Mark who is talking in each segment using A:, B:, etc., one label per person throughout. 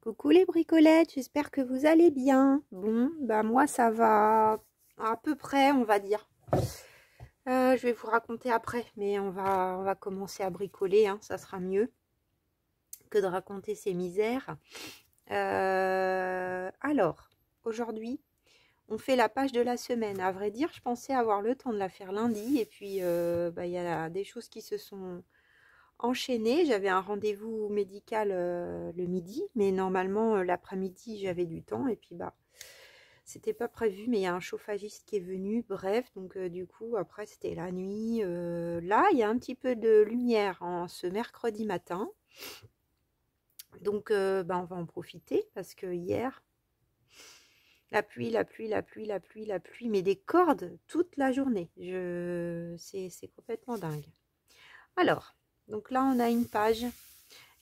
A: Coucou les bricolettes, j'espère que vous allez bien. Bon, bah moi ça va à peu près, on va dire. Je vais vous raconter après, mais on va commencer à bricoler, hein, ça sera mieux que de raconter ces misères. Alors, aujourd'hui, on fait la page de la semaine. À vrai dire, je pensais avoir le temps de la faire lundi, et puis bah, y a des choses qui se sont enchaînées. J'avais un rendez-vous médical le midi, mais normalement l'après-midi j'avais du temps, et puis bah c'était pas prévu, mais il y a un chauffagiste qui est venu, bref, donc du coup après c'était la nuit. Là il y a un petit peu de lumière en ce mercredi matin, donc bah, on va en profiter parce que hier la pluie, mais des cordes toute la journée. C'est complètement dingue. Alors, donc là on a une page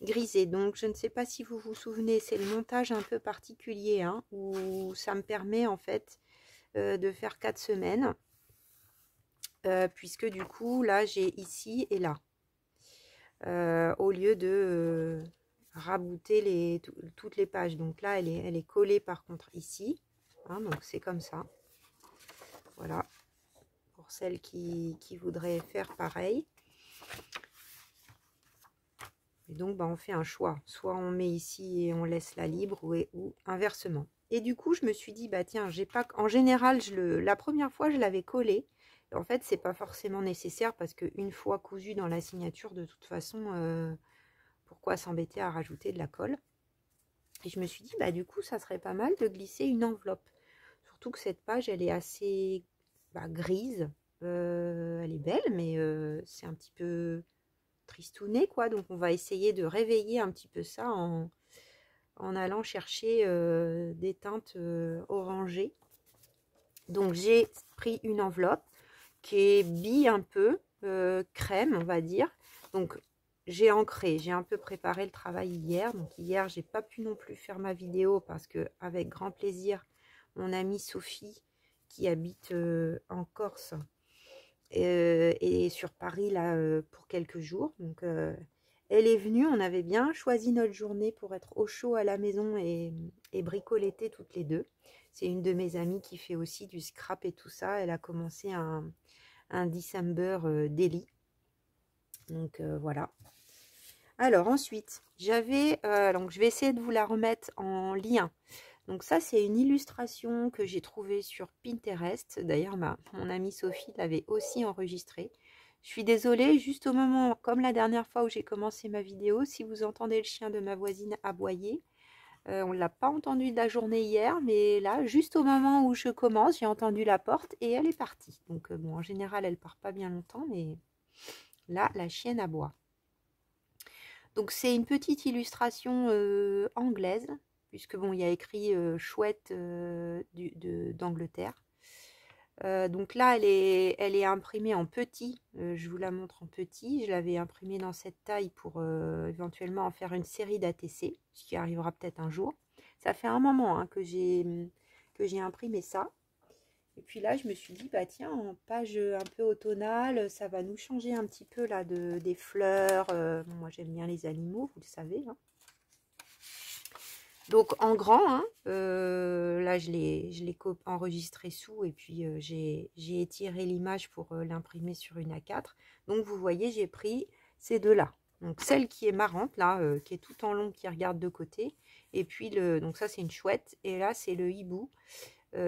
A: grisée, donc je ne sais pas si vous vous souvenez, c'est le montage un peu particulier, hein, où ça me permet en fait de faire 4 semaines, puisque du coup là j'ai ici et là, au lieu de rabouter toutes les pages. Donc là elle est collée par contre ici, hein, donc c'est comme ça, voilà, pour celles qui voudraient faire pareil. Et donc, bah, on fait un choix. Soit on met ici et on laisse la libre, ou inversement. Et du coup, je me suis dit, bah tiens, j'ai pas. En général, la première fois, je l'avais collé. En fait, c'est pas forcément nécessaire parce qu'une fois cousu dans la signature, de toute façon, pourquoi s'embêter à rajouter de la colle? Et je me suis dit, bah du coup, ça serait pas mal de glisser une enveloppe. Surtout que cette page, elle est assez grise. Elle est belle, mais c'est un petit peu tristouné, quoi. Donc on va essayer de réveiller un petit peu ça en allant chercher des teintes orangées. Donc j'ai pris une enveloppe qui est bille un peu crème, on va dire. Donc j'ai ancré, j'ai un peu préparé le travail hier. Donc hier j'ai pas pu non plus faire ma vidéo parce que avec grand plaisir mon amie Sophie qui habite en Corse et sur Paris là pour quelques jours, donc elle est venue, on avait bien choisi notre journée pour être au chaud à la maison et bricoletter toutes les deux. C'est une de mes amies qui fait aussi du scrap et tout ça. Elle a commencé un December daily, donc voilà. Alors ensuite j'avais donc je vais essayer de vous la remettre en lien. Donc ça, c'est une illustration que j'ai trouvée sur Pinterest. D'ailleurs, mon amie Sophie l'avait aussi enregistrée. Je suis désolée, juste au moment, comme la dernière fois où j'ai commencé ma vidéo, si vous entendez le chien de ma voisine aboyer, on ne l'a pas entendu de la journée hier, mais là, juste au moment où je commence, j'ai entendu la porte et elle est partie. Donc bon, en général, elle part pas bien longtemps, mais là, la chienne aboie. Donc c'est une petite illustration anglaise, puisque bon, il y a écrit chouette d'Angleterre. Donc là, elle est imprimée en petit. Je vous la montre en petit. Je l'avais imprimée dans cette taille pour éventuellement en faire une série d'ATC, ce qui arrivera peut-être un jour. Ça fait un moment hein, que j'ai imprimé ça. Et puis là, je me suis dit, bah tiens, en page un peu automnale, ça va nous changer un petit peu là des fleurs. Moi, j'aime bien les animaux, vous le savez. Hein. Donc en grand, hein, là je l'ai enregistré sous et puis j'ai étiré l'image pour l'imprimer sur une A4. Donc vous voyez, j'ai pris ces deux-là. Donc celle qui est marrante là, qui est tout en long, qui regarde de côté. Et puis donc ça c'est une chouette. Et là c'est le hibou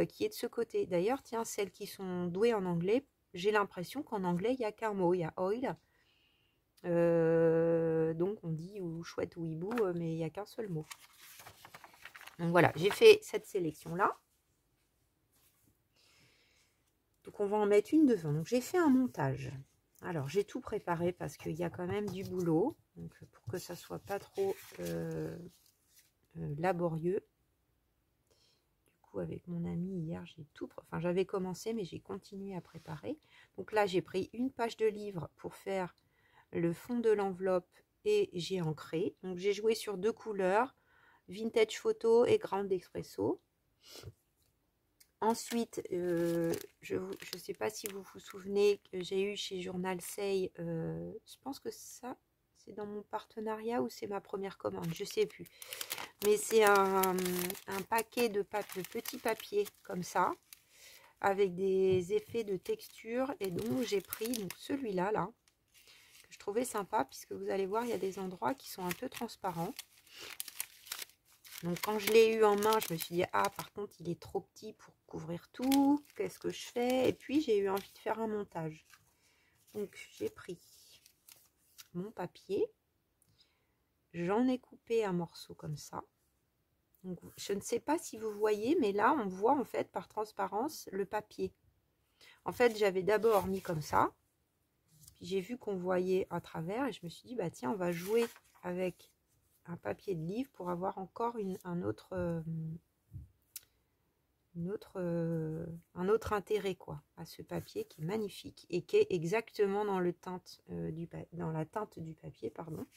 A: qui est de ce côté. D'ailleurs, tiens, celles qui sont douées en anglais, j'ai l'impression qu'en anglais il n'y a qu'un mot, il y a oil. Donc on dit ou chouette ou hibou, mais il n'y a qu'un seul mot. Donc voilà, j'ai fait cette sélection-là. Donc on va en mettre une devant. Donc j'ai fait un montage. Alors j'ai tout préparé parce qu'il y a quand même du boulot. Donc pour que ça soit pas trop laborieux. Du coup avec mon ami hier, j'ai tout... Enfin j'avais commencé mais j'ai continué à préparer. Donc là j'ai pris une page de livre pour faire le fond de l'enveloppe et j'ai ancré. Donc j'ai joué sur deux couleurs. Vintage Photo et Grande Espresso. Ensuite, je ne sais pas si vous vous souvenez que j'ai eu chez Journal Say, je pense que ça, c'est dans mon partenariat ou c'est ma première commande, je ne sais plus. Mais c'est un paquet de petits papiers comme ça, avec des effets de texture. Et donc j'ai pris celui-là, là, que je trouvais sympa, puisque vous allez voir, il y a des endroits qui sont un peu transparents. Donc quand je l'ai eu en main, je me suis dit, ah par contre il est trop petit pour couvrir tout, qu'est-ce que je fais? Et puis j'ai eu envie de faire un montage. Donc j'ai pris mon papier, j'en ai coupé un morceau comme ça. Donc, je ne sais pas si vous voyez, mais là on voit en fait par transparence le papier. En fait j'avais d'abord mis comme ça, puis j'ai vu qu'on voyait à travers et je me suis dit, bah tiens, on va jouer avec un papier de livre pour avoir encore un autre intérêt quoi à ce papier qui est magnifique et qui est exactement dans la teinte du papier, pardon.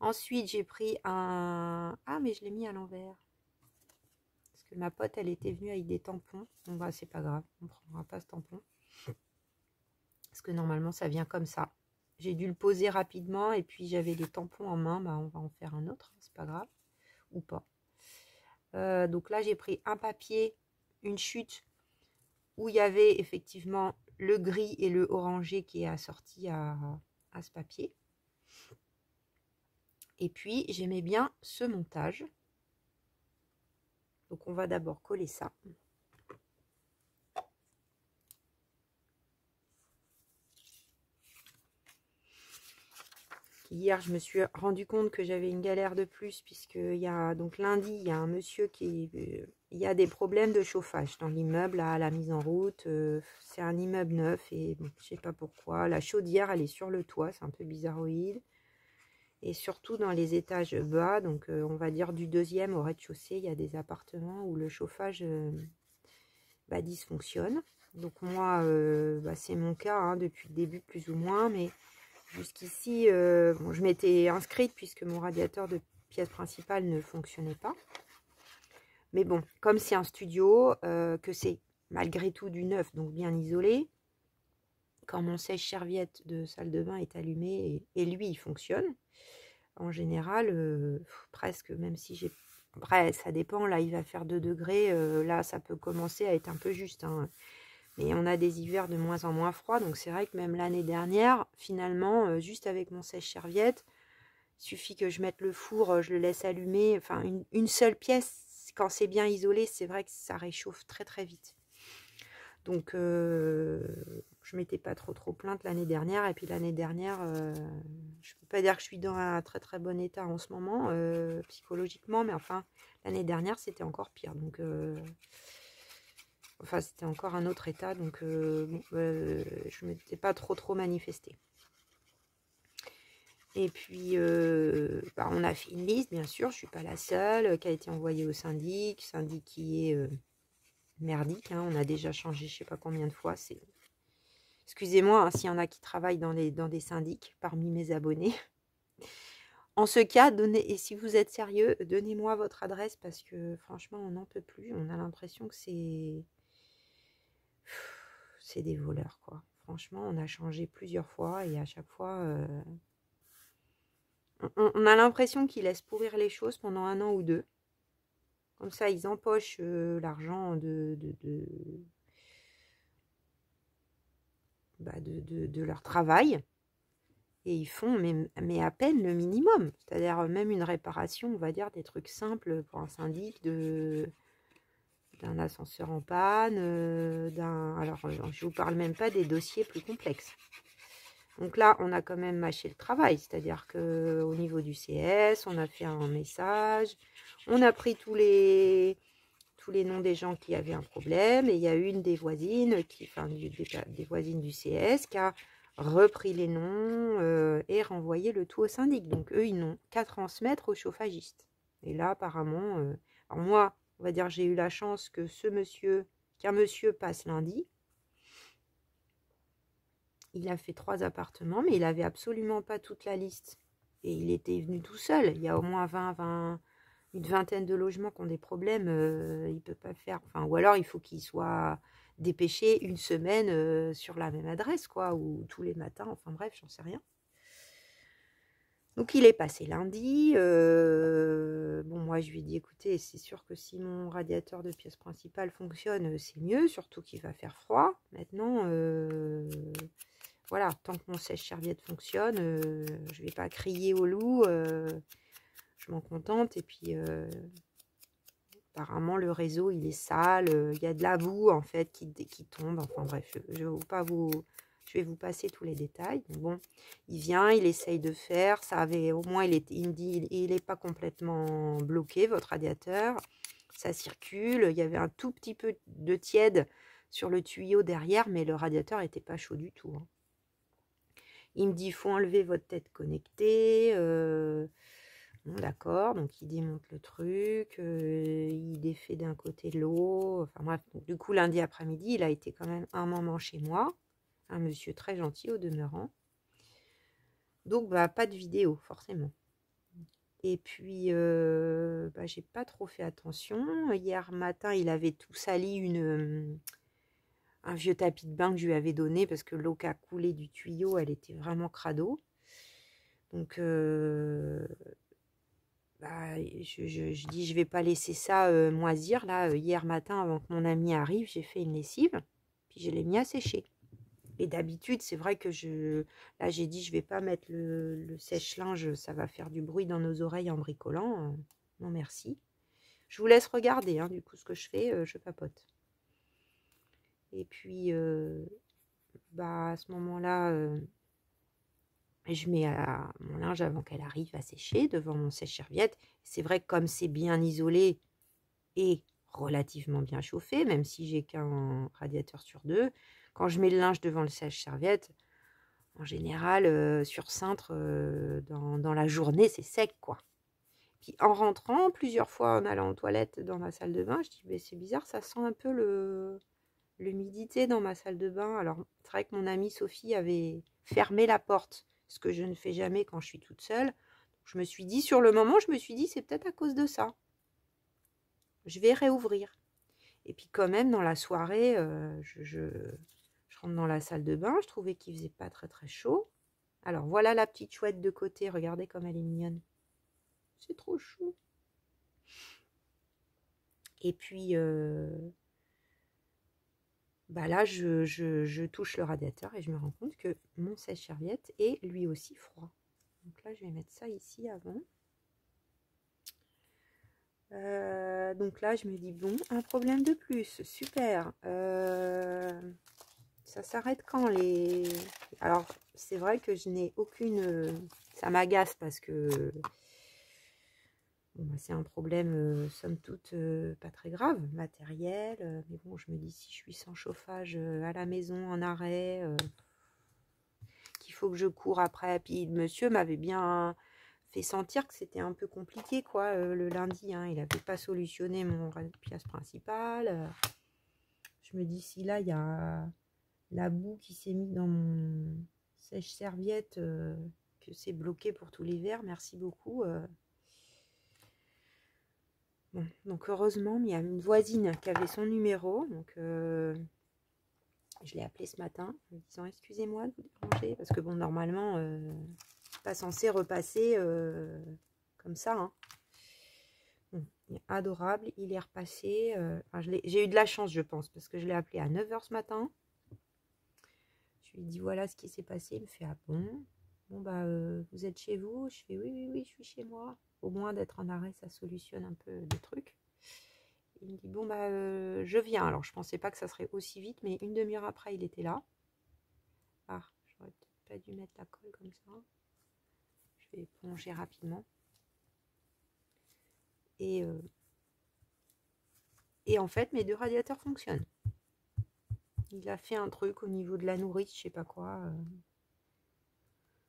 A: Ensuite j'ai pris mais je l'ai mis à l'envers parce que ma pote elle était venue avec des tampons. Bon bah c'est pas grave, on prendra pas ce tampon parce que normalement ça vient comme ça. J'ai dû le poser rapidement et puis j'avais des tampons en main, bah on va en faire un autre, c'est pas grave, ou pas. Donc là j'ai pris un papier, une chute où il y avait effectivement le gris et le orangé qui est assorti à ce papier. Et puis j'aimais bien ce montage. Donc on va d'abord coller ça. Hier, je me suis rendu compte que j'avais une galère de plus, puisque donc lundi, il y a un monsieur il y a des problèmes de chauffage dans l'immeuble, à la mise en route. C'est un immeuble neuf et bon, je sais pas pourquoi. La chaudière, elle est sur le toit, c'est un peu bizarroïde. Et surtout dans les étages bas, donc on va dire du 2e au rez-de-chaussée, il y a des appartements où le chauffage dysfonctionne. Donc moi, c'est mon cas hein, depuis le début plus ou moins, mais jusqu'ici, je m'étais inscrite puisque mon radiateur de pièce principale ne fonctionnait pas. Mais bon, comme c'est un studio, que c'est malgré tout du neuf, donc bien isolé, quand mon sèche-serviette de salle de bain est allumé et lui, il fonctionne, en général, presque, même si j'ai... Après, ça dépend, là, il va faire 2 degrés, là, ça peut commencer à être un peu juste, hein. Mais on a des hivers de moins en moins froids, donc c'est vrai que même l'année dernière, finalement, juste avec mon sèche-serviette, il suffit que je mette le four, je le laisse allumer, enfin une seule pièce, quand c'est bien isolé, c'est vrai que ça réchauffe très très vite. Donc je m'étais pas trop plainte l'année dernière, et puis l'année dernière, je peux pas dire que je suis dans un très très bon état en ce moment, psychologiquement, mais enfin, l'année dernière c'était encore pire, donc... Enfin, c'était encore un autre état, donc je ne m'étais pas trop manifestée. Et puis, on a fait une liste, bien sûr, je ne suis pas la seule, qui a été envoyée au syndic qui est merdique, hein, on a déjà changé je ne sais pas combien de fois. Excusez-moi hein, s'il y en a qui travaillent dans des syndics parmi mes abonnés. En ce cas, et si vous êtes sérieux, donnez-moi votre adresse parce que franchement, on n'en peut plus. On a l'impression que c'est des voleurs, quoi. Franchement, on a changé plusieurs fois et à chaque fois, on a l'impression qu'ils laissent pourrir les choses pendant 1 an ou 2. Comme ça, ils empochent l'argent de leur travail et ils font mais à peine le minimum. C'est-à-dire même une réparation, on va dire, des trucs simples pour un syndic d'un ascenseur en panne, alors je vous parle même pas des dossiers plus complexes. Donc là, on a quand même mâché le travail, c'est-à-dire qu'au niveau du CS, on a fait un message, on a pris tous les noms des gens qui avaient un problème, et il y a une des voisines, des voisines du CS, qui a repris les noms et renvoyé le tout au syndic. Donc eux, ils n'ont qu'à transmettre au chauffagiste. Et là, apparemment, alors moi, on va dire j'ai eu la chance que qu'un monsieur passe lundi. Il a fait 3 appartements, mais il avait absolument pas toute la liste. Et il était venu tout seul. Il y a au moins une vingtaine de logements qui ont des problèmes. Il peut pas faire. Enfin, ou alors il faut qu'il soit dépêché 1 semaine sur la même adresse, quoi, ou tous les matins. Enfin bref, j'en sais rien. Donc il est passé lundi. moi, je lui ai dit, écoutez, c'est sûr que si mon radiateur de pièce principale fonctionne, c'est mieux, surtout qu'il va faire froid. Maintenant, voilà, tant que mon sèche-serviette fonctionne, je vais pas crier au loup, je m'en contente. Et puis, apparemment, le réseau, il est sale, il y a de la boue, en fait, qui tombe. Enfin, bref, je vais vous passer tous les détails. Bon, il vient, il essaye de faire. Ça avait, au moins, il me dit, il n'est pas complètement bloqué, votre radiateur. Ça circule. Il y avait un tout petit peu de tiède sur le tuyau derrière, mais le radiateur n'était pas chaud du tout, hein. Il me dit, il faut enlever votre tête connectée. Bon, d'accord, donc il démonte le truc, il défait d'un côté l'eau. Enfin bref, donc, du coup, lundi après-midi, il a été quand même un moment chez moi. Un monsieur très gentil au demeurant. Donc, bah, pas de vidéo, forcément. Et puis, bah, j'ai pas trop fait attention. Hier matin, il avait tout sali un vieux tapis de bain que je lui avais donné parce que l'eau qui a coulé du tuyau, elle était vraiment crado. Donc, bah, je dis, je vais pas laisser ça moisir. Là, hier matin, avant que mon ami arrive, j'ai fait une lessive. Puis je l'ai mis à sécher. Et d'habitude, c'est vrai que là, j'ai dit, je vais pas mettre le sèche-linge. Ça va faire du bruit dans nos oreilles en bricolant. Non, merci. Je vous laisse regarder, hein, du coup, ce que je fais. Je papote. Et puis, bah, à ce moment-là, je mets mon linge avant qu'elle arrive à sécher devant mon sèche-serviette. C'est vrai que comme c'est bien isolé et relativement bien chauffé, même si j'ai qu'un radiateur sur deux, quand je mets le linge devant le sèche-serviette, en général, sur cintre, dans la journée, c'est sec, quoi. Puis en rentrant, plusieurs fois en allant aux toilettes dans ma salle de bain, je dis, mais c'est bizarre, ça sent un peu l'humidité dans ma salle de bain. Alors, c'est vrai que mon amie Sophie avait fermé la porte, ce que je ne fais jamais quand je suis toute seule. Je me suis dit, sur le moment, je me suis dit, c'est peut-être à cause de ça. Je vais réouvrir. Et puis quand même, dans la soirée, je rentre dans la salle de bain. Je trouvais qu'il faisait pas très très chaud. Alors, voilà la petite chouette de côté. Regardez comme elle est mignonne. C'est trop chou. Et puis, bah là, je touche le radiateur et je me rends compte que mon sèche-serviette est lui aussi froid. Donc là, je vais mettre ça ici avant. Donc là, je me dis, bon, un problème de plus. Super. Ça s'arrête quand les... Alors, c'est vrai que je n'ai aucune... Ça m'agace parce que... Bon, bah, c'est un problème, somme toute, pas très grave, matériel. Mais bon, je me dis, si je suis sans chauffage à la maison, en arrêt, qu'il faut que je cours après. Puis le monsieur m'avait bien fait sentir que c'était un peu compliqué, quoi, le lundi. Hein. Il n'avait pas solutionné mon pièce principale. Je me dis, si là, il y a la boue qui s'est mise dans mon sèche-serviette, que c'est bloqué pour tout l'hiver, merci beaucoup. Bon, donc heureusement, il y a une voisine qui avait son numéro, donc je l'ai appelée ce matin en me disant excusez-moi de vous déranger, parce que bon, normalement, pas censé repasser comme ça. Hein. Bon, il est adorable, il est repassé. Enfin, j'ai eu de la chance, je pense, parce que je l'ai appelé à 9 h ce matin. Je lui ai dit voilà ce qui s'est passé. Il me fait ah bon. Bon, bah, vous êtes chez vous? Je fais oui, je suis chez moi. Au moins d'être en arrêt, ça solutionne un peu le truc. Il me dit bon, bah, je viens. Alors, je pensais pas que ça serait aussi vite, mais une demi-heure après, il était là. Ah, j'aurais peut-être pas dû mettre la colle comme ça. Je vais plonger rapidement. Et en fait, mes deux radiateurs fonctionnent. Il a fait un truc au niveau de la nourrice, je sais pas quoi.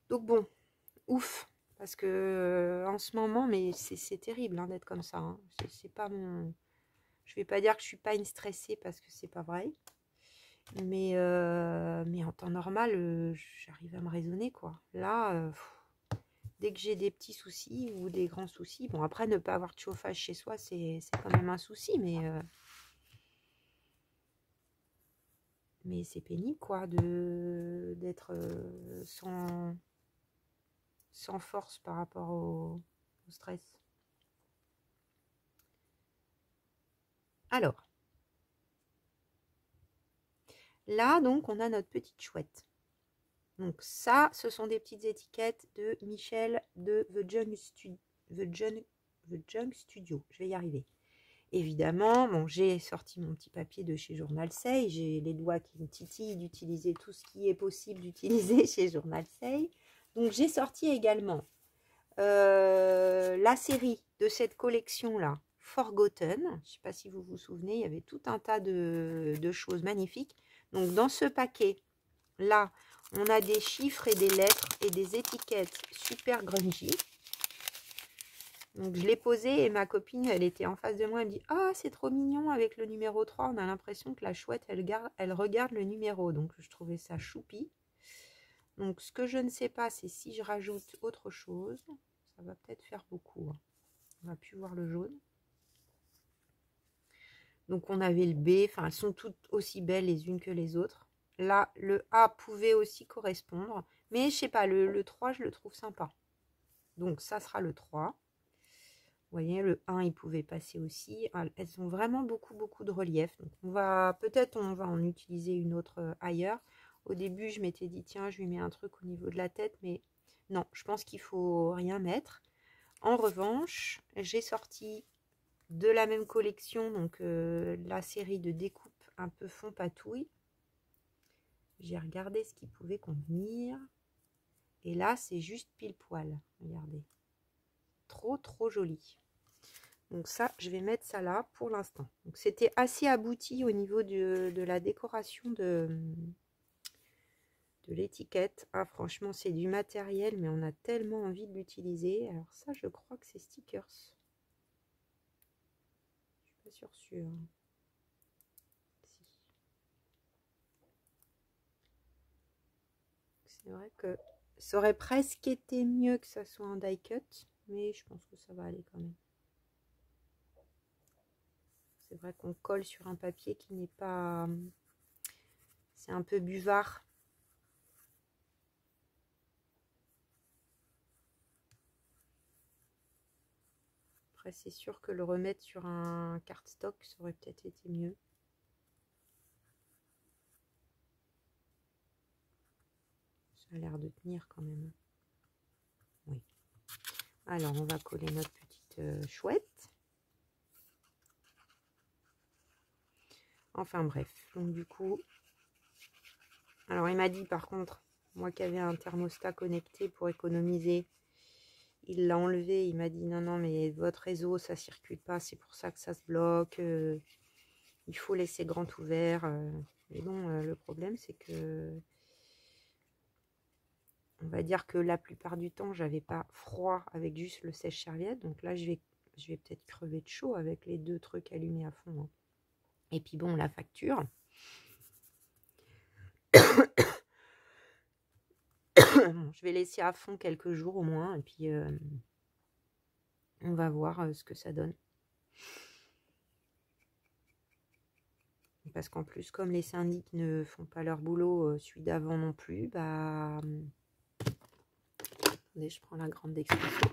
A: Donc bon, ouf. Parce que en ce moment, mais c'est terrible hein, d'être comme ça. Hein. C'est pas mon... Je vais pas dire que je suis pas une stressée parce que c'est pas vrai. Mais en temps normal, j'arrive à me raisonner, quoi. Là, dès que j'ai des petits soucis ou des grands soucis, bon, après, ne pas avoir de chauffage chez soi, c'est quand même un souci, mais c'est pénible, quoi, d'être sans force par rapport au stress. Alors, là, donc, on a notre petite chouette. Donc ça, ce sont des petites étiquettes de Michel de The Junk Studio. Je vais y arriver. Évidemment, bon, j'ai sorti mon petit papier de chez Journal Say. J'ai les doigts qui me titillent d'utiliser tout ce qui est possible d'utiliser chez Journal Say. Donc j'ai sorti également la série de cette collection-là, Forgotten. Je ne sais pas si vous vous souvenez, il y avait tout un tas de choses magnifiques. Donc dans ce paquet-là, on a des chiffres et des lettres et des étiquettes super grungy. Donc je l'ai posé et ma copine, elle était en face de moi, elle me dit « Ah, c'est trop mignon avec le numéro 3, on a l'impression que la chouette, elle regarde le numéro. » Donc je trouvais ça choupi. Donc ce que je ne sais pas, c'est si je rajoute autre chose. Ça va peut-être faire beaucoup. Hein. On va plus voir le jaune. Donc on avait le B, enfin elles sont toutes aussi belles les unes que les autres. Là, le A pouvait aussi correspondre. Mais je sais pas, le 3, je le trouve sympa. Donc ça sera le 3. Vous voyez, le 1, il pouvait passer aussi. Elles ont vraiment beaucoup de relief. Donc peut-être on va en utiliser une autre ailleurs. Au début, je m'étais dit, tiens, je lui mets un truc au niveau de la tête. Mais non, je pense qu'il faut rien mettre. En revanche, j'ai sorti de la même collection, donc la série de découpe un peu fond patouille. J'ai regardé ce qui pouvait convenir. Et là, c'est juste pile poil. Regardez. Trop joli. Donc ça, je vais mettre ça là pour l'instant. Donc c'était assez abouti au niveau de la décoration de l'étiquette. Ah, franchement, c'est du matériel, mais on a tellement envie de l'utiliser. Alors ça, je crois que c'est stickers. Je suis pas sûre. Si. C'est vrai que ça aurait presque été mieux que ça soit un die cut, mais je pense que ça va aller quand même. C'est vrai qu'on colle sur un papier qui n'est pas... C'est un peu buvard. Après, c'est sûr que le remettre sur un cardstock, ça aurait peut-être été mieux. Ça a l'air de tenir quand même. Oui. Alors, on va coller notre petite chouette. Enfin bref, donc du coup... Alors, il m'a dit par contre, moi qui avais un thermostat connecté pour économiser, il l'a enlevé. Il m'a dit non, mais votre réseau, ça circule pas, c'est pour ça que ça se bloque. Il faut laisser grand ouvert. Mais bon, le problème, c'est que... On va dire que la plupart du temps, j'avais pas froid avec juste le sèche-serviette. Donc là, je vais peut-être crever de chaud avec les deux trucs allumés à fond. Hein. Et puis bon, la facture. Bon, je vais laisser à fond quelques jours au moins. Et puis, on va voir ce que ça donne. Parce qu'en plus, comme les syndics ne font pas leur boulot, celui d'avant non plus, bah... Attendez, je prends la grande expression.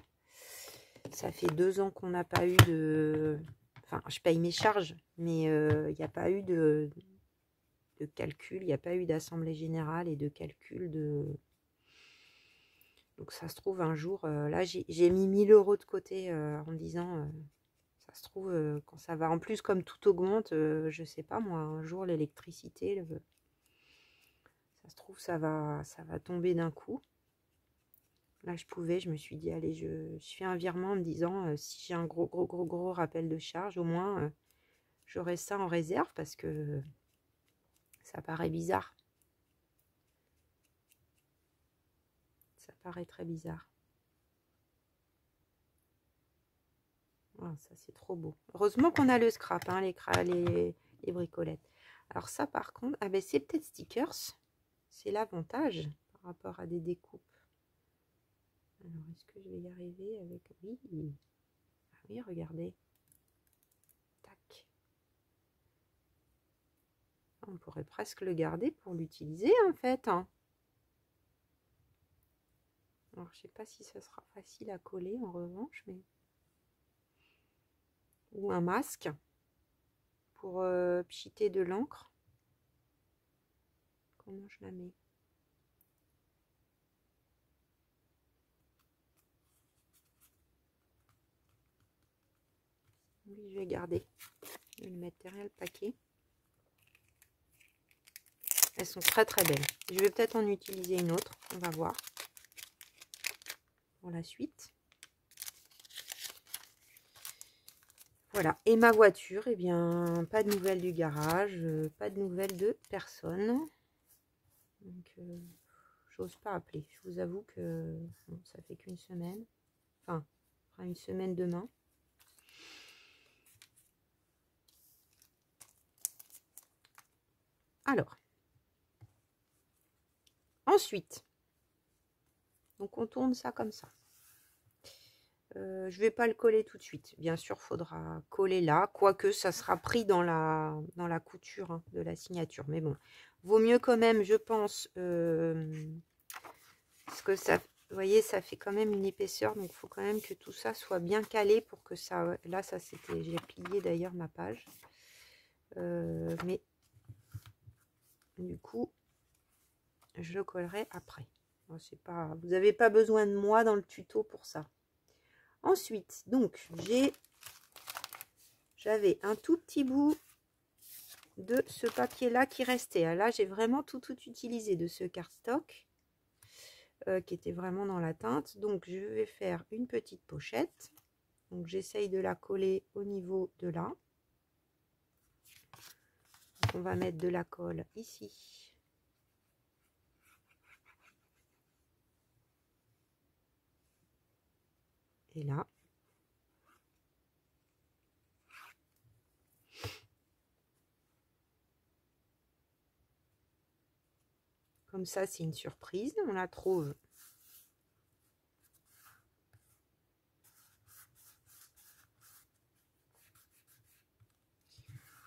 A: Ça fait 2 ans qu'on n'a pas eu de... Enfin, je paye mes charges, mais il n'y a pas eu de calcul, il n'y a pas eu d'assemblée générale et de calcul de... Donc ça se trouve un jour, là j'ai mis 1000 € de côté en disant, ça se trouve quand ça va, en plus comme tout augmente, je sais pas moi, un jour l'électricité, ça se trouve ça va tomber d'un coup. Là je me suis dit allez, je fais un virement en me disant, si j'ai un gros rappel de charge, au moins j'aurai ça en réserve parce que ça paraît bizarre. Ça paraît très bizarre. Oh, ça c'est trop beau. Heureusement qu'on a le scrap, hein, les bricolettes. Alors ça par contre, ah ben c'est peut-être stickers. C'est l'avantage par rapport à des découpes. Alors est-ce que je vais y arriver avec... Oui. Ah oui, regardez. Tac. On pourrait presque le garder pour l'utiliser en fait. Hein. Alors je sais pas si ça sera facile à coller en revanche, mais... Ou un masque pour pchiter de l'encre. Comment je la mets? Oui, je vais garder. Je vais le mettre derrière le paquet. Elles sont très très belles. Je vais peut-être en utiliser une autre. On va voir pour la suite. Voilà. Et ma voiture, eh bien, pas de nouvelles du garage, pas de nouvelles de personne. Donc, j'ose pas appeler. Je vous avoue que bon, ça fait qu'une semaine. Enfin, une semaine demain. Alors, ensuite, donc on tourne ça comme ça. Je vais pas le coller tout de suite. Bien sûr, il faudra coller là, quoique ça sera pris dans la couture hein, de la signature. Mais bon, vaut mieux quand même, je pense, parce que ça, vous voyez, ça fait quand même une épaisseur. Donc, il faut quand même que tout ça soit bien calé pour que ça... Là, ça c'était... J'ai plié d'ailleurs ma page. Mais du coup, je le collerai après. Bon, c'est pas, vous n'avez pas besoin de moi dans le tuto pour ça. Ensuite, donc, j'avais un tout petit bout de ce papier-là qui restait. Là, j'ai vraiment tout utilisé de ce cardstock qui était vraiment dans la teinte. Donc, je vais faire une petite pochette. Donc, j'essaye de la coller au niveau de là. Donc, on va mettre de la colle ici. Et là. Comme ça, c'est une surprise. On la trouve.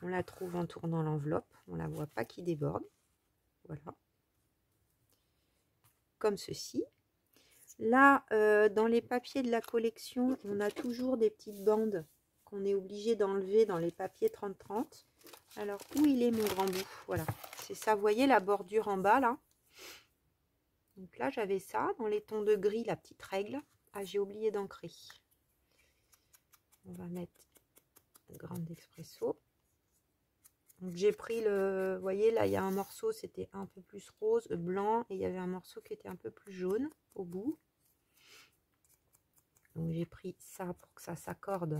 A: On la trouve en tournant l'enveloppe. On la voit pas qui déborde. Voilà. Comme ceci. Là, dans les papiers de la collection, on a toujours des petites bandes qu'on est obligé d'enlever dans les papiers 30-30. Alors, où il est mon grand bout? Voilà, c'est ça. Vous voyez la bordure en bas, là? Donc là, j'avais ça. Dans les tons de gris, la petite règle. Ah, j'ai oublié d'ancrer. On va mettre grande expresso. Donc, j'ai pris le... Vous voyez, là, il y a un morceau, c'était un peu plus rose, blanc. Et il y avait un morceau qui était un peu plus jaune au bout. Donc j'ai pris ça pour que ça s'accorde.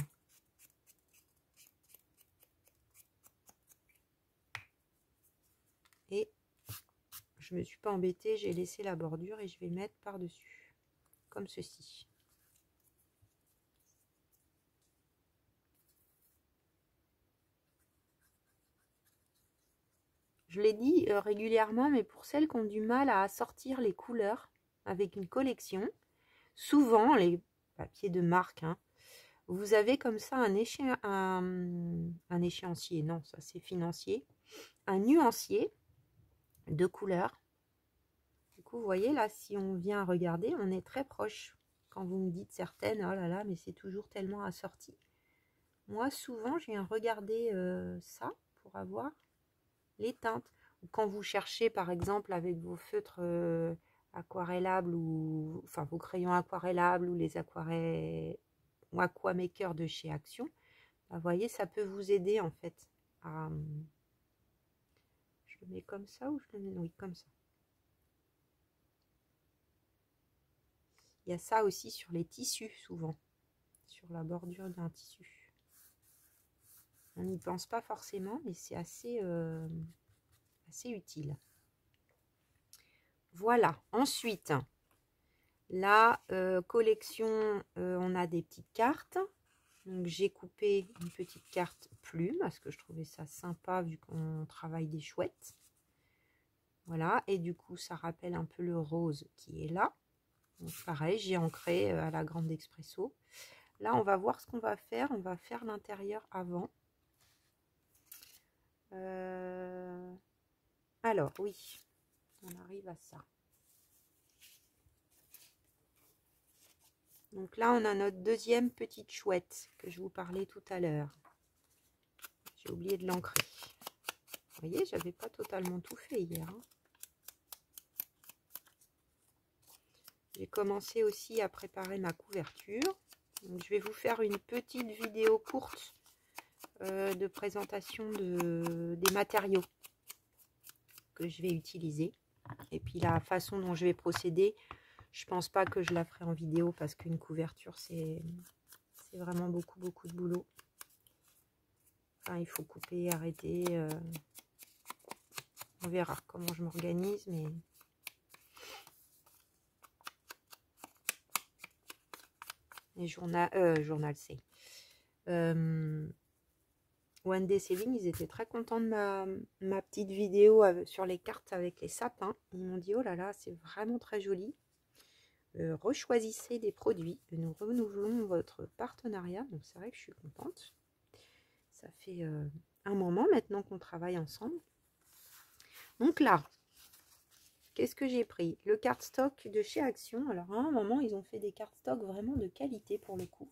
A: Et je me suis pas embêtée, j'ai laissé la bordure et je vais mettre par-dessus. Comme ceci. Je l'ai dit régulièrement, mais pour celles qui ont du mal à assortir les couleurs avec une collection, souvent les papiers de marque, hein, vous avez comme ça un échéancier, non, ça c'est financier, un nuancier de couleurs. Du coup, vous voyez là, si on vient regarder, on est très proche. Quand vous me dites certaines, oh là là, mais c'est toujours tellement assorti. Moi, souvent, je viens regarder ça pour avoir les teintes. Quand vous cherchez, par exemple, avec vos feutres aquarellables ou enfin vos crayons aquarellables ou les aquarelles ou aquamaker de chez Action, vous voyez, ça peut vous aider en fait. Je le mets comme ça ou je le mets oui comme ça. Il y a ça aussi sur les tissus souvent, sur la bordure d'un tissu. On n'y pense pas forcément, mais c'est assez utile. Voilà, ensuite, la collection, on a des petites cartes. Donc j'ai coupé une petite carte plume parce que je trouvais ça sympa vu qu'on travaille des chouettes. Voilà, et du coup ça rappelle un peu le rose qui est là. Donc pareil, j'ai ancré à la grande expresso. Là, on va voir ce qu'on va faire. On va faire l'intérieur avant. Alors, oui, on arrive à ça. Donc là, on a notre deuxième petite chouette que je vous parlais tout à l'heure. J'ai oublié de l'ancrer. Vous voyez, j'avais pas totalement tout fait hier. Hein. J'ai commencé aussi à préparer ma couverture. Donc, je vais vous faire une petite vidéo courte de présentation des matériaux que je vais utiliser. Et puis la façon dont je vais procéder, je pense pas que je la ferai en vidéo parce qu'une couverture, c'est vraiment beaucoup de boulot. Enfin, il faut couper, arrêter. On verra comment je m'organise, mais... Et journal C. One Day Saving, ils étaient très contents de ma petite vidéo sur les cartes avec les sapins. Ils m'ont dit, oh là là, c'est vraiment très joli. Rechoisissez des produits. Nous renouvelons votre partenariat. Donc c'est vrai que je suis contente. Ça fait un moment maintenant qu'on travaille ensemble. Donc là, qu'est-ce que j'ai pris? Le cardstock de chez Action. Alors à un moment, ils ont fait des cardstocks vraiment de qualité pour le coup.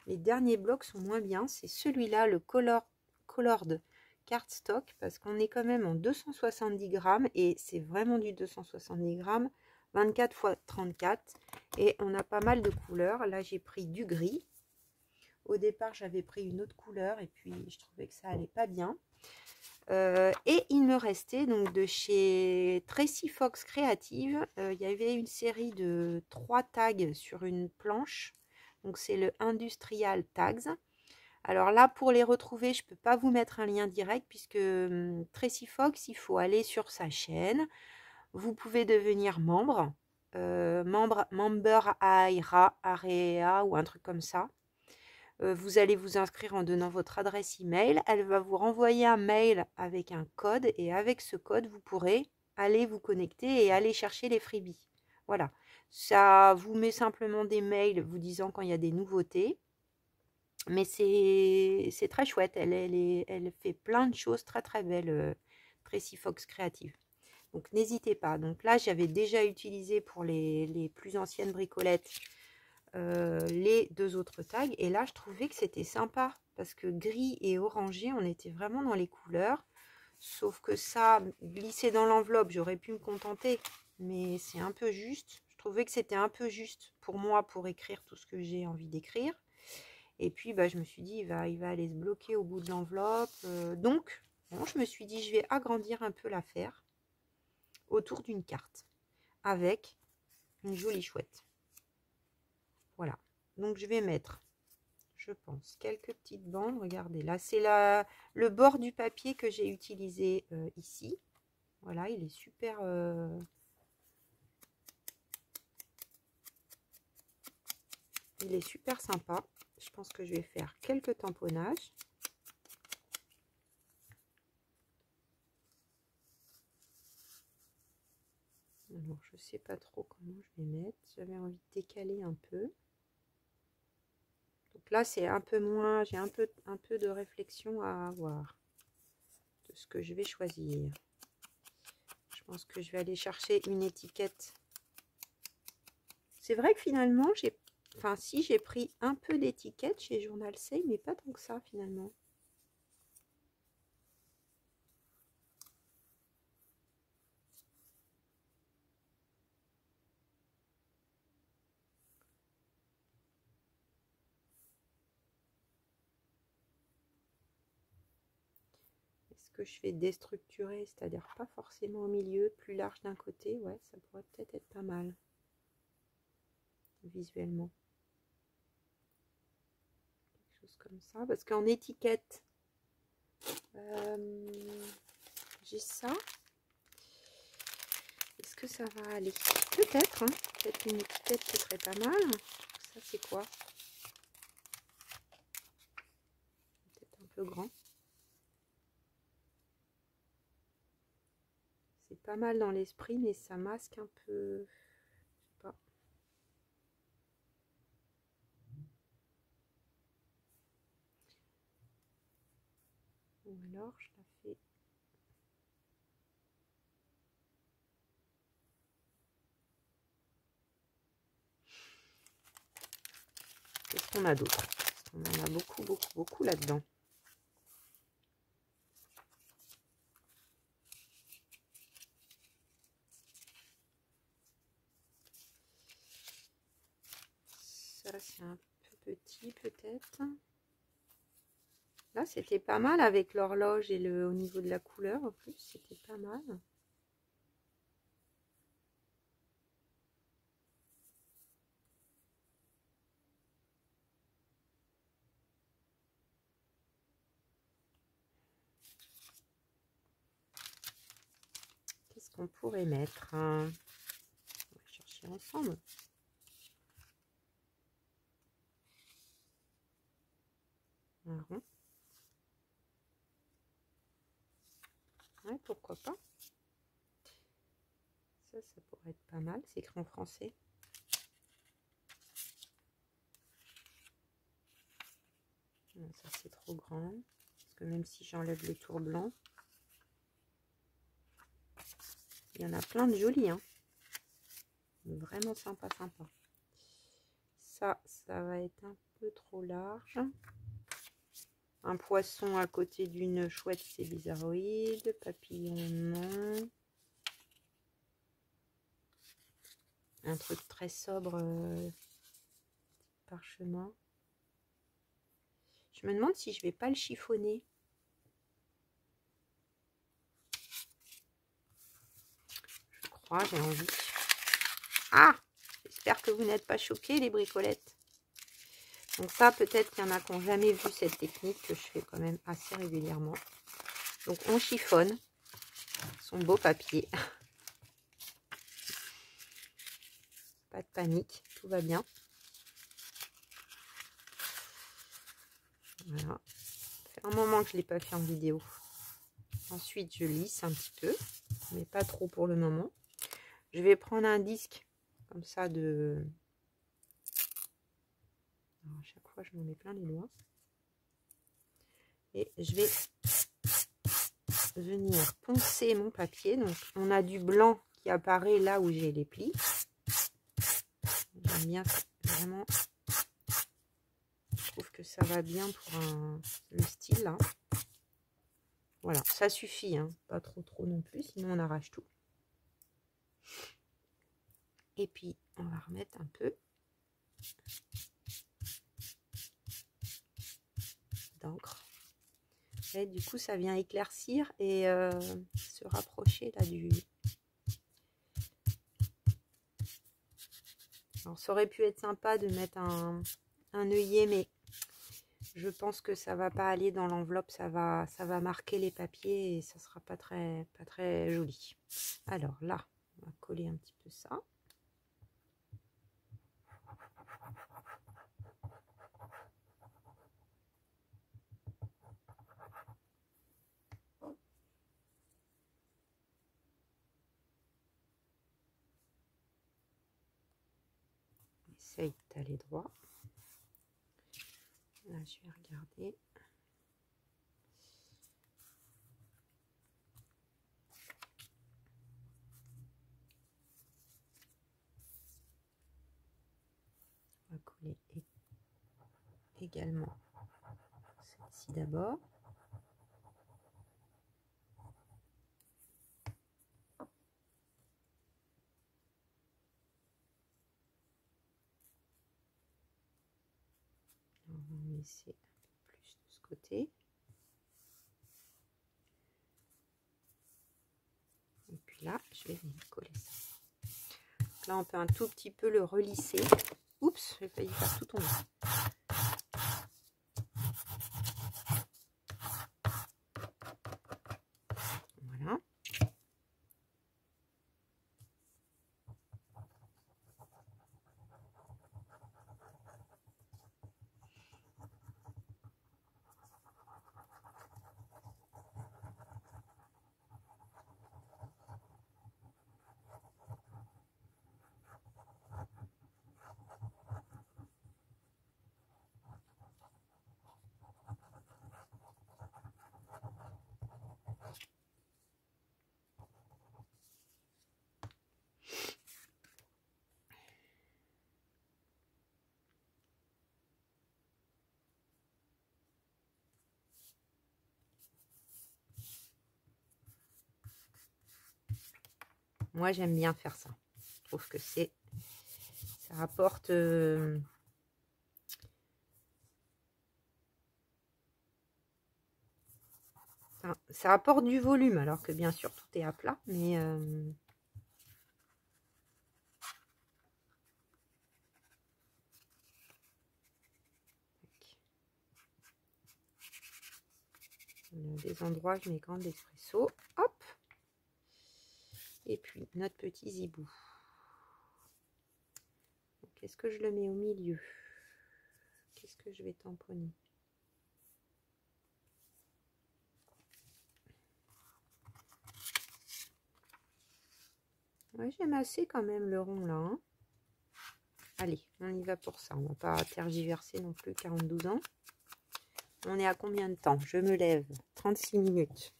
A: Les derniers blocs sont moins bien. C'est celui-là, le Colored cardstock, parce qu'on est quand même en 270 grammes et c'est vraiment du 270 grammes, 24 x 34 et on a pas mal de couleurs. Là, j'ai pris du gris. Au départ, j'avais pris une autre couleur et puis je trouvais que ça allait pas bien. Et il me restait donc de chez Tracy Fox Creative, il y avait une série de 3 tags sur une planche. Donc c'est le Industrial Tags. Alors là, pour les retrouver, je ne peux pas vous mettre un lien direct puisque Tracy Fox, il faut aller sur sa chaîne. Vous pouvez devenir membre, member AREA ou un truc comme ça. Vous allez vous inscrire en donnant votre adresse email. Elle va vous renvoyer un mail avec un code et avec ce code, vous pourrez aller vous connecter et aller chercher les freebies. Voilà, ça vous met simplement des mails vous disant quand il y a des nouveautés. Mais c'est très chouette, elle fait plein de choses très belles, Tracy Fox Creative. Donc n'hésitez pas. Donc là, j'avais déjà utilisé pour les plus anciennes bricolettes les 2 autres tags. Et là, je trouvais que c'était sympa parce que gris et orangé, on était vraiment dans les couleurs. Sauf que ça, glisser dans l'enveloppe, j'aurais pu me contenter. Mais c'est un peu juste. Je trouvais que c'était un peu juste pour moi pour écrire tout ce que j'ai envie d'écrire. Et puis, bah, je me suis dit, il va aller se bloquer au bout de l'enveloppe. Donc, bon, je me suis dit, je vais agrandir un peu l'affaire autour d'une carte avec une jolie chouette. Voilà. Donc, je vais mettre, je pense, quelques petites bandes. Regardez, là, c'est le bord du papier que j'ai utilisé ici. Voilà, il est super... il est super sympa. Je pense que je vais faire quelques tamponnages. Alors, je sais pas trop comment je vais mettre. J'avais envie de décaler un peu. Donc là, c'est un peu moins... J'ai un peu de réflexion à avoir de ce que je vais choisir. Je pense que je vais aller chercher une étiquette. C'est vrai que finalement, j'ai pris un peu d'étiquette chez Journal C, mais pas tant que ça finalement. Est-ce que je fais déstructurer, c'est-à-dire pas forcément au milieu, plus large d'un côté? Ouais, ça pourrait peut-être être pas mal visuellement. Quelque chose comme ça, parce qu'en étiquette, j'ai ça. Est-ce que ça va aller? Peut-être, hein. Peut-être une étiquette qui serait pas mal. Ça, c'est quoi? Peut-être un peu grand. C'est pas mal dans l'esprit, mais ça masque un peu. Je sais pas. Ou alors, je la fais. Qu'est-ce qu'on a d'autre? On en a beaucoup là-dedans. c'est un peu petit peut-être. Là, c'était pas mal avec l'horloge et au niveau de la couleur. En plus, c'était pas mal. Qu'est-ce qu'on pourrait mettre? On va chercher ensemble. Un rond. Ouais, pourquoi pas. Ça pourrait être pas mal. C'est écrit en français. Ça, c'est trop grand. Parce que même si j'enlève le tour blanc, il y en a plein de jolis. Hein. Vraiment sympa, sympa. Ça va être un peu trop large. Un poisson à côté d'une chouette, c'est bizarroïde. Papillon, non. Un truc très sobre, parchemin. Je me demande si je vais pas le chiffonner. Je crois, j'ai envie. Ah! J'espère que vous n'êtes pas choqués, les bricolettes. Donc ça, peut-être qu'il y en a qui n'ont jamais vu cette technique que je fais quand même assez régulièrement. Donc on chiffonne son beau papier. Pas de panique, tout va bien. Voilà. Ça fait un moment que je ne l'ai pas fait en vidéo. Ensuite, je lisse un petit peu, mais pas trop pour le moment. Je vais prendre un disque comme ça de... Alors, à chaque fois, je m'en mets plein les doigts. Et je vais venir poncer mon papier. Donc, on a du blanc qui apparaît là où j'ai les plis. J'aime bien vraiment. Je trouve que ça va bien pour le style là. Voilà, ça suffit, hein. Pas trop non plus, sinon on arrache tout. Et puis on va remettre un peu d'encre. Et du coup, ça vient éclaircir et se rapprocher là du. Alors, ça aurait pu être sympa de mettre un œillet, mais je pense que ça va pas aller dans l'enveloppe, ça va marquer les papiers et ça sera pas très joli. Alors là, on va coller un petit peu ça. Essaye d'aller droit. Là, je vais regarder. On va coller également celle-ci d'abord. On va en laisser un peu plus de ce côté. Et puis là, je vais venir coller ça. Donc là, on peut un tout petit peu le relisser. Oups, j'ai failli faire tout tomber. Voilà. Moi, j'aime bien faire ça. Je trouve que ça apporte Enfin, ça apporte du volume, alors que bien sûr, tout est à plat, mais... des endroits, je mets quand même d'espresso. Hop. Et puis, notre petit zibou. Est-ce que je le mets au milieu? Qu'est-ce que je vais tamponner? Ouais, j'aime assez quand même le rond là. Hein. Allez, on y va pour ça. On va pas tergiverser non plus 42 ans. On est à combien de temps? Je me lève. 36 minutes.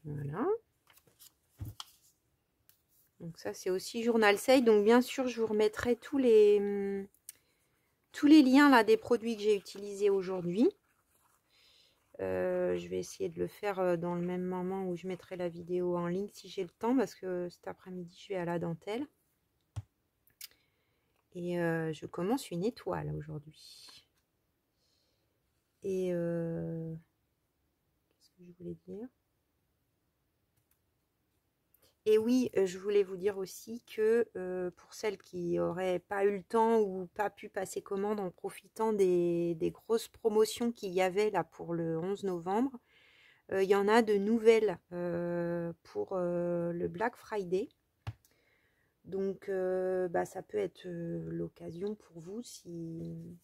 A: Voilà. Donc ça, c'est aussi Journal Sale. Donc bien sûr, je vous remettrai tous les liens là des produits que j'ai utilisés aujourd'hui. Je vais essayer de le faire dans le même moment où je mettrai la vidéo en ligne si j'ai le temps, parce que cet après-midi, je vais à la dentelle. Et je commence une étoile aujourd'hui. Et qu'est-ce que je voulais dire? Et oui, je voulais vous dire aussi que pour celles qui n'auraient pas eu le temps ou pas pu passer commande en profitant des grosses promotions qu'il y avait là pour le 11 novembre, il y en a de nouvelles pour le Black Friday. Donc ça peut être l'occasion pour vous si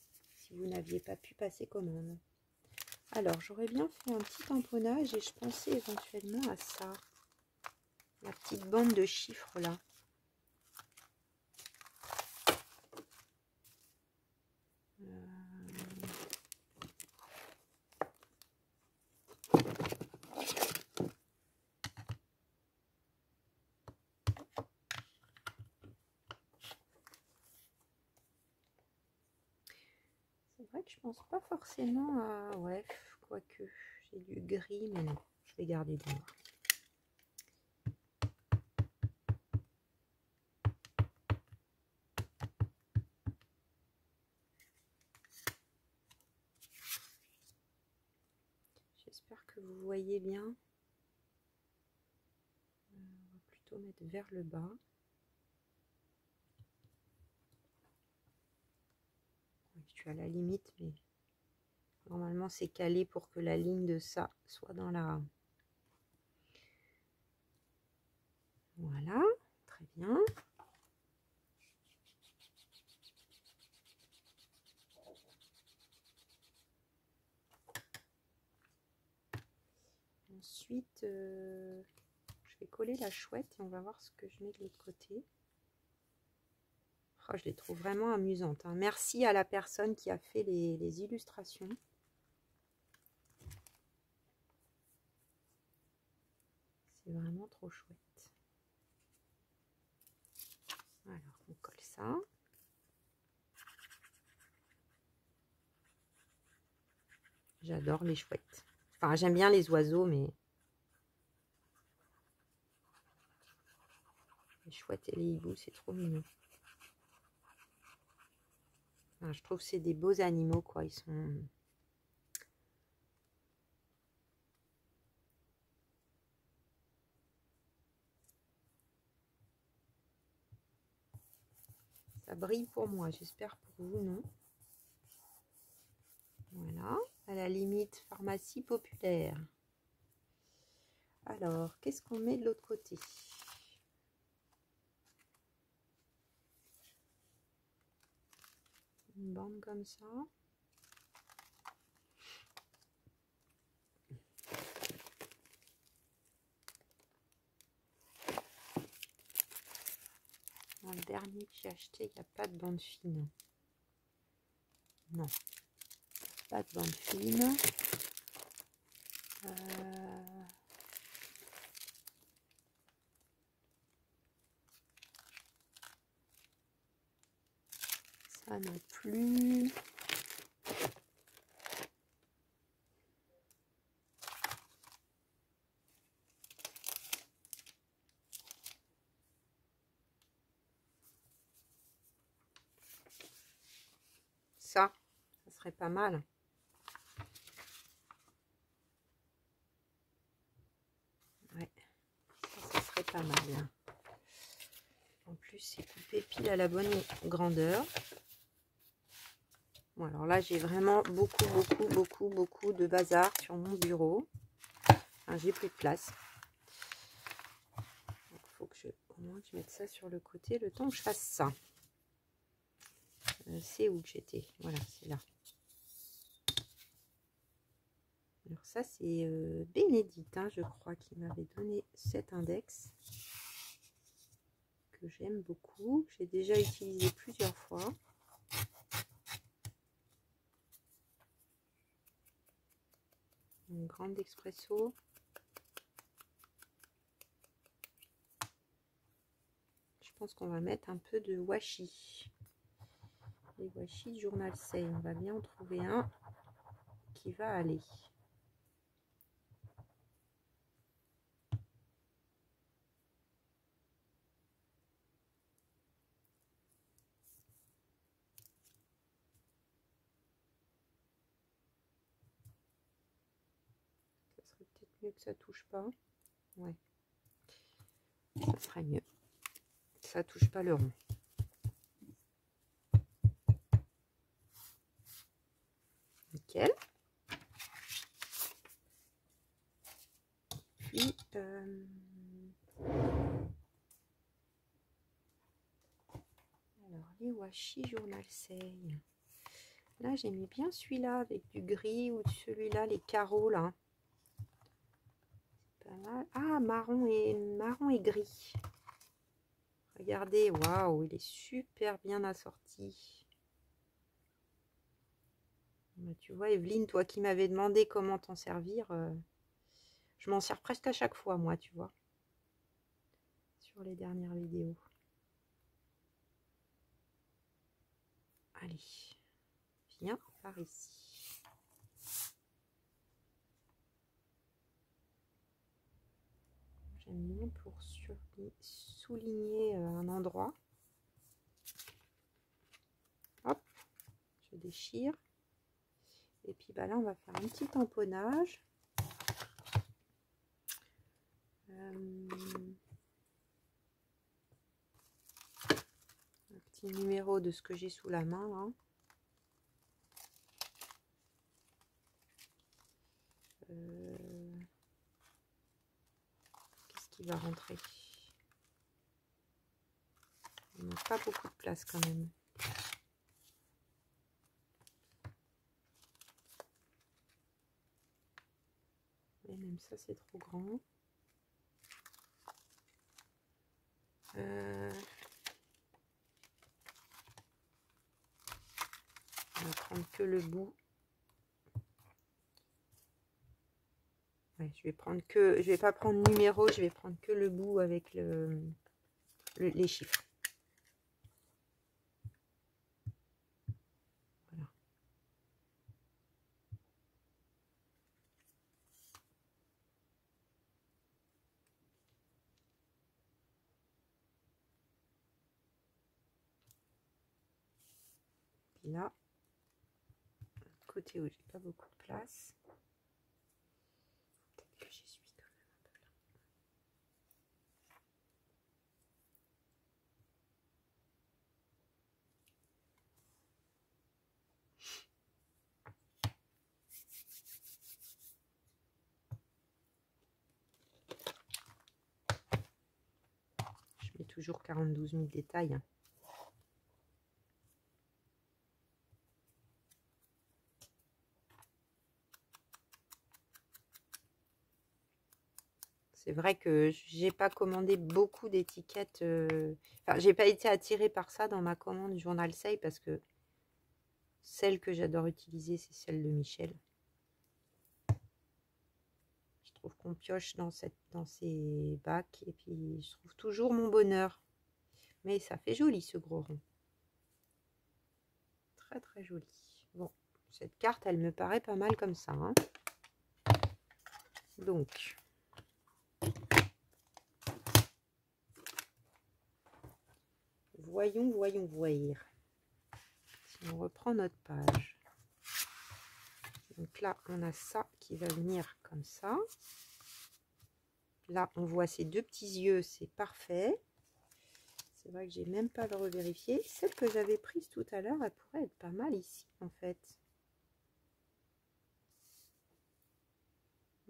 A: vous n'aviez pas pu passer commande. Alors, j'aurais bien fait un petit tamponnage et je pensais éventuellement à ça. La petite bande de chiffres là. C'est vrai que je pense pas forcément à... Ouais, quoique j'ai du gris, mais non, je vais garder du noir. J'espère que vous voyez bien. On va plutôt mettre vers le bas. Je suis à la limite, mais normalement c'est calé pour que la ligne de ça soit dans la... Voilà, très bien. Ensuite, je vais coller la chouette et on va voir ce que je mets de l'autre côté. Oh, je les trouve vraiment amusantes. Hein. Merci à la personne qui a fait les illustrations. C'est vraiment trop chouette. Alors, on colle ça. J'adore les chouettes. Enfin, j'aime bien les oiseaux, mais... Les chouettes et les hiboux, c'est trop mignon. Enfin, je trouve que c'est des beaux animaux, quoi. Ils sont... Ça brille pour moi, j'espère pour vous, non? Voilà, à la limite, pharmacie populaire. Alors, qu'est-ce qu'on met de l'autre côté? Une bande comme ça. Dans le dernier que j'ai acheté, il n'y a pas de bande fine. Non, pas de bande fine. pas non plus. Ça serait pas mal. Ouais, ça serait pas mal. En plus, c'est coupé pile à la bonne grandeur. Bon, alors là, j'ai vraiment beaucoup de bazar sur mon bureau. Enfin, j'ai plus de place. Il faut que au moins je mette ça sur le côté le temps que je fasse ça. C'est où que j'étais? Voilà, c'est là. Alors ça, c'est Bénédicte, hein, je crois, qui m'avait donné cet index que j'aime beaucoup. J'ai déjà utilisé plusieurs fois. Une grande expresso. Je pense qu'on va mettre un peu de washi. Les washi Journal Say. On va bien en trouver un qui va aller. Ça serait peut-être mieux que ça touche pas. Ouais. Ça serait mieux. Ça touche pas le rond. Nickel. Puis alors les washi Journal Say. Là j'aimais bien celui-là avec du gris ou celui-là les carreaux là. Pas mal. Ah, marron et gris. Regardez, waouh, il est super bien assorti. Tu vois, Evelyne, toi qui m'avais demandé comment t'en servir, je m'en sers presque à chaque fois, moi, tu vois, sur les dernières vidéos. Allez, viens par ici. J'aime bien pour souligner un endroit. Hop, je déchire. Et puis bah là, on va faire un petit tamponnage. Un petit numéro de ce que j'ai sous la main là. Qu'est-ce qui va rentrer? On n'a pas beaucoup de place quand même. Et même ça, c'est trop grand. On va prendre que le bout. Ouais, je vais pas prendre numéro, je vais prendre que le bout avec les chiffres. Voilà. Puis là, côté où j'ai pas beaucoup de place. Peut-être que j'y suis quand même un peu là. Je mets toujours 42 000 détails. Hein. C'est vrai que j'ai pas commandé beaucoup d'étiquettes. Enfin, j'ai pas été attirée par ça dans ma commande Journal Say parce que celle que j'adore utiliser, c'est celle de Michel. Je trouve qu'on pioche dans ces bacs et puis je trouve toujours mon bonheur. Mais ça fait joli ce gros rond. très très joli. Bon, cette carte, elle me paraît pas mal comme ça, hein. Donc, voyons voir. Si on reprend notre page. Donc là, on a ça qui va venir comme ça. Là, on voit ces deux petits yeux, c'est parfait. C'est vrai que j'ai même pas le revérifié. Celle que j'avais prise tout à l'heure, elle pourrait être pas mal ici, en fait.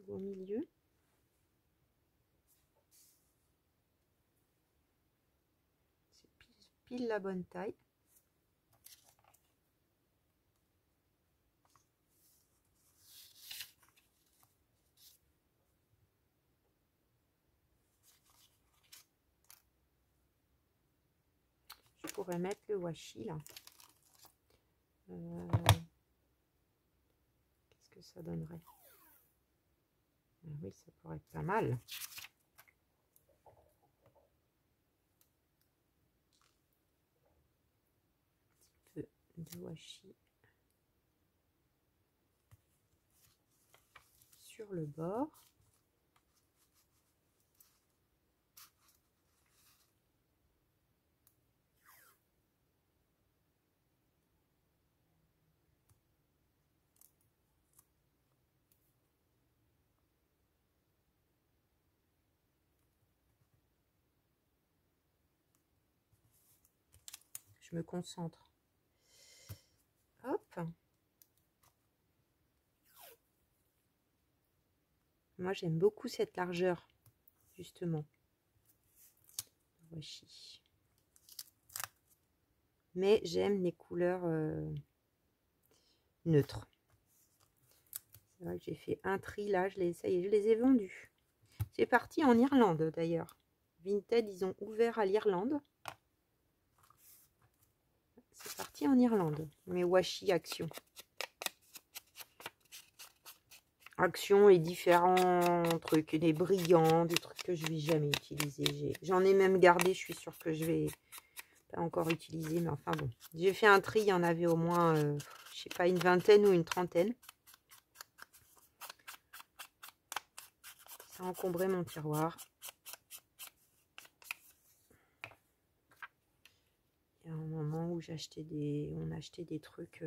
A: Au milieu. C'est pile la bonne taille. Je pourrais mettre le washi là. Qu'est-ce que ça donnerait? Ah oui, ça pourrait être pas mal. Un petit peu de washi sur le bord. Je me concentre. Hop. Moi, j'aime beaucoup cette largeur, justement. Washi. Mais j'aime les couleurs neutres. C'est vrai que j'ai fait un tri là, ça y est, je les ai vendus. C'est parti en Irlande d'ailleurs. Vinted, ils ont ouvert à l'Irlande. C'est parti en Irlande. Mes washi Action. Action et différents trucs, des brillants, des trucs que je vais jamais utiliser. J'en ai même gardé, je suis sûre que je vais pas encore utiliser, mais enfin bon. J'ai fait un tri, il y en avait au moins, je sais pas, une vingtaine ou une trentaine. Ça a encombré mon tiroir. Il y a un moment où on achetait des trucs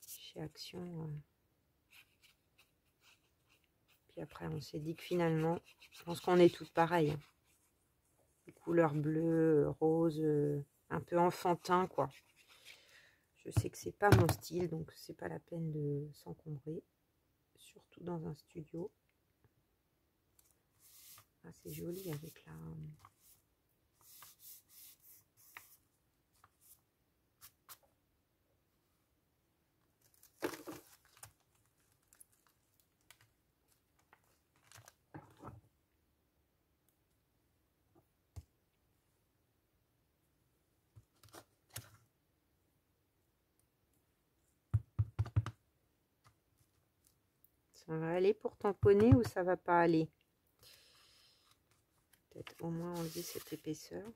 A: chez Action. Puis après, on s'est dit que finalement, je pense qu'on est toutes pareilles. Hein. Les couleurs bleues, roses, un peu enfantin, quoi. Je sais que c'est pas mon style, donc c'est pas la peine de s'encombrer. Surtout dans un studio. Ah, c'est joli avec la... Ça va aller pour tamponner ou ça va pas aller? Peut-être au moins enlever cette épaisseur.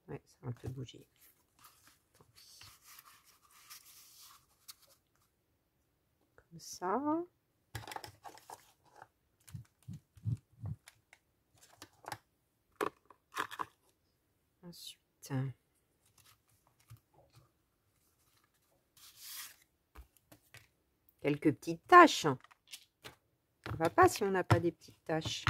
A: Ouais, ça a un peu bougé. Comme ça. Ensuite, quelques petites taches. Ça va pas si on n'a pas des petites taches.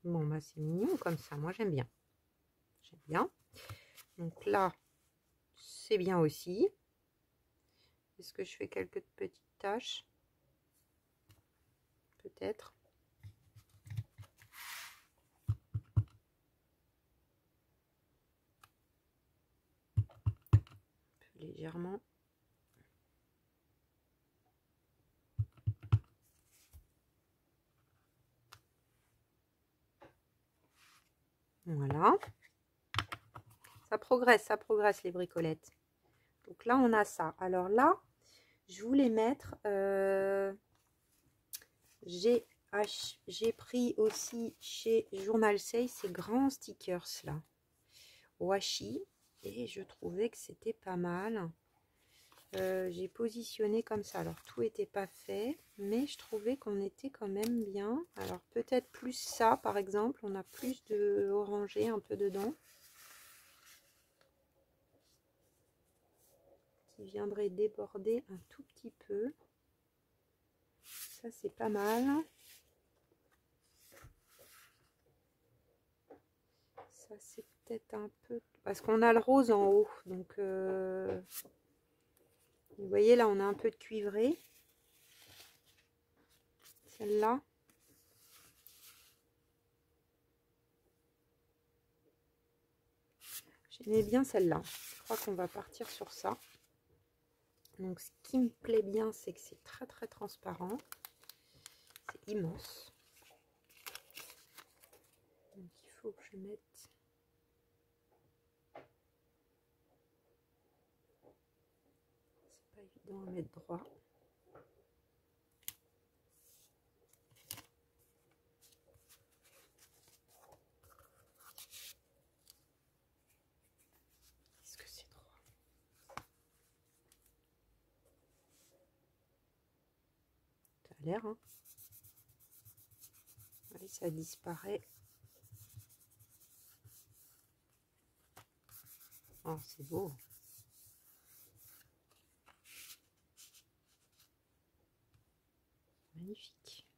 A: Bon, bah c'est mignon comme ça. Moi, j'aime bien. J'aime bien. Donc là, c'est bien aussi. Est-ce que je fais quelques petites taches? peut-être. Légèrement. Voilà. Ça progresse les bricolettes. Donc là, on a ça. Alors là, je voulais mettre... j'ai pris aussi chez Journal Say ces grands stickers là. Washi. Et je trouvais que c'était pas mal. J'ai positionné comme ça. Alors tout n'était pas fait, mais je trouvais qu'on était quand même bien. Alors peut-être plus ça par exemple, on a plus de orangé un peu dedans, qui viendrait déborder un tout petit peu. Ça c'est pas mal. Ça c'est peut-être un peu, parce qu'on a le rose en haut, donc vous voyez là on a un peu de cuivré. Celle-là. J'aimais bien celle-là. Je crois qu'on va partir sur ça. Donc ce qui me plaît bien, c'est que c'est très très transparent. C'est immense. Donc il faut que je mette... C'est pas évident à mettre droit. Est-ce que c'est droit? Ça a l'air, hein. Allez, ça disparaît. Oh, c'est beau. Magnifique.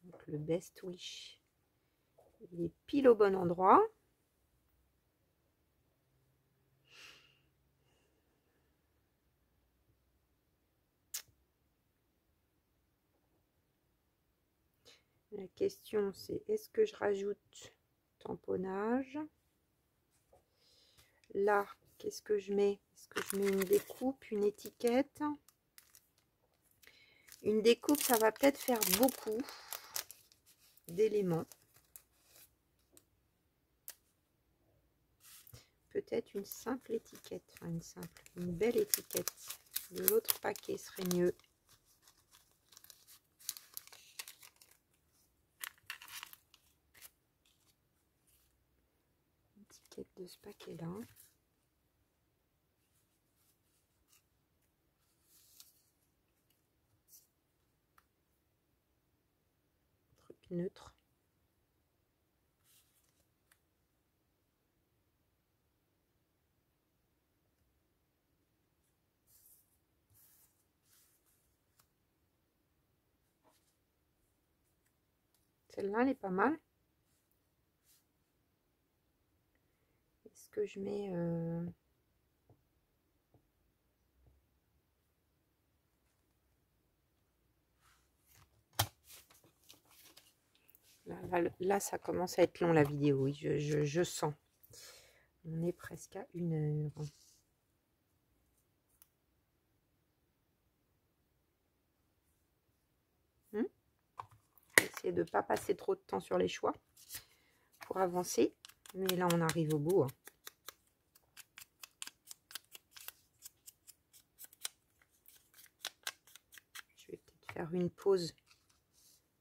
A: Donc le Best Wish, il est pile au bon endroit. La question c'est, est-ce que je rajoute tamponnage? Là, qu'est-ce que je mets? Est-ce que je mets une découpe, une étiquette? Une découpe, ça va peut-être faire beaucoup d'éléments. Peut-être une simple étiquette, enfin une belle étiquette de l'autre paquet serait mieux. Étiquette de ce paquet-là. Truc neutre. Celle-là, elle est pas mal. Est-ce que je mets... Là, ça commence à être long la vidéo, oui, je sens. On est presque à 1 heure. Essayer de ne pas passer trop de temps sur les choix pour avancer. Mais là, on arrive au bout. Hein. Je vais peut-être faire une pause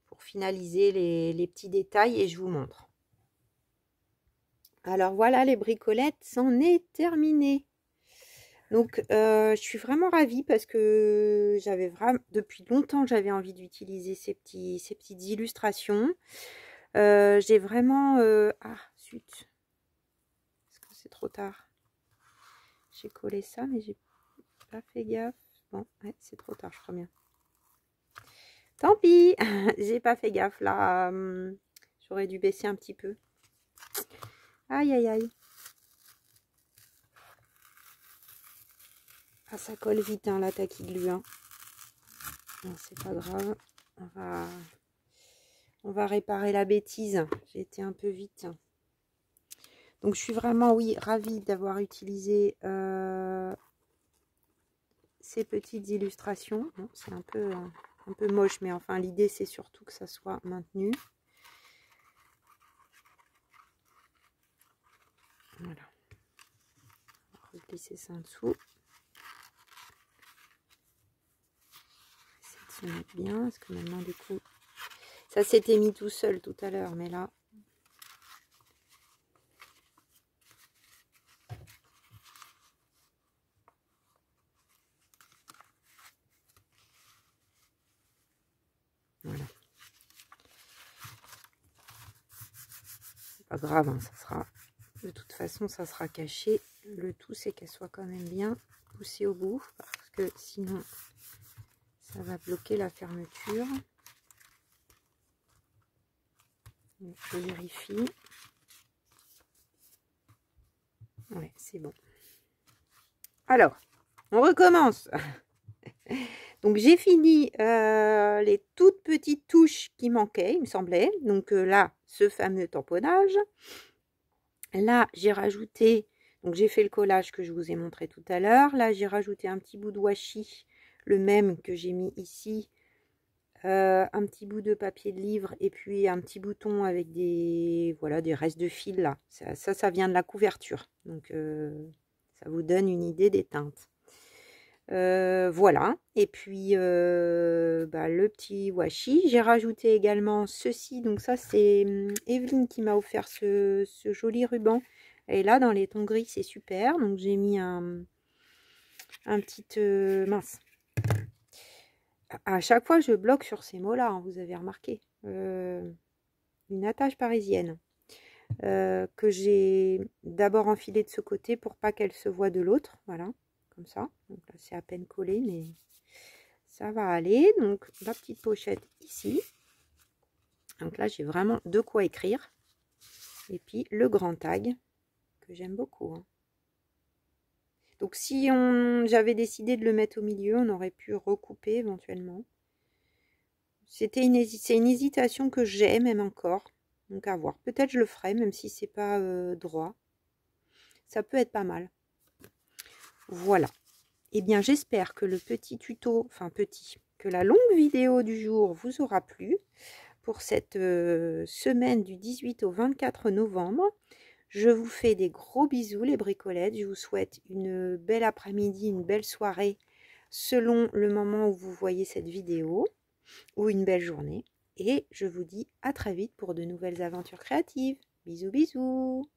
A: pour finaliser les petits détails et je vous montre. Alors voilà, les bricolettes, c'en est terminé. Donc, je suis vraiment ravie parce que j'avais vraiment, depuis longtemps, j'avais envie d'utiliser ces petites illustrations. J'ai vraiment... ah, zut. Est-ce que c'est trop tard? J'ai collé ça, mais j'ai pas fait gaffe. Bon, ouais, c'est trop tard, je crois bien. Tant pis, j'ai pas fait gaffe là. J'aurais dû baisser un petit peu. Aïe, aïe, aïe. Ah, ça colle vite, hein, la taquille de glu. Hein. C'est pas grave. On va réparer la bêtise. J'ai été un peu vite. Donc je suis vraiment, oui, ravie d'avoir utilisé ces petites illustrations. Bon, c'est un peu moche, mais enfin l'idée c'est surtout que ça soit maintenu. Voilà. On va reglisser ça en dessous. Essayer de se mettre bien, parce que maintenant du coup, ça s'était mis tout seul tout à l'heure, mais là. Voilà. Pas grave, hein, ça sera, de toute façon ça sera caché. Le tout c'est qu'elle soit quand même bien poussée au bout, parce que sinon ça va bloquer la fermeture. Donc, je vérifie. Ouais, c'est bon. Alors, on recommence. Donc j'ai fini les toutes petites touches qui manquaient, il me semblait. Donc là, ce fameux tamponnage. Là, j'ai rajouté, donc j'ai fait le collage que je vous ai montré tout à l'heure. Là, j'ai rajouté un petit bout de washi, le même que j'ai mis ici. Un petit bout de papier de livre et puis un petit bouton avec des, voilà, des restes de fil là. Ça vient de la couverture. Donc, ça vous donne une idée des teintes. Voilà. Et puis, le petit washi. J'ai rajouté également ceci. Donc ça, c'est Evelyne qui m'a offert ce joli ruban. Et là, dans les tons gris, c'est super. Donc, j'ai mis un petit... mince. À chaque fois, je bloque sur ces mots-là, hein, vous avez remarqué. Une attache parisienne que j'ai d'abord enfilée de ce côté pour pas qu'elle se voie de l'autre. Voilà, comme ça. Donc là, c'est à peine collé, mais ça va aller. Donc, la petite pochette ici. Donc là, j'ai vraiment de quoi écrire. Et puis, le grand tag, que j'aime beaucoup. Hein. Donc, si j'avais décidé de le mettre au milieu, on aurait pu recouper éventuellement. C'est une hésitation que j'ai même encore. Donc à voir. Peut-être je le ferai, même si c'est pas droit. Ça peut être pas mal. Voilà. Eh bien, j'espère que le petit tuto, enfin petit, que la longue vidéo du jour vous aura plu pour cette semaine du 18 au 24 novembre. Je vous fais des gros bisous les bricolettes. Je vous souhaite une belle après-midi, une belle soirée selon le moment où vous voyez cette vidéo ou une belle journée. Et je vous dis à très vite pour de nouvelles aventures créatives. Bisous bisous.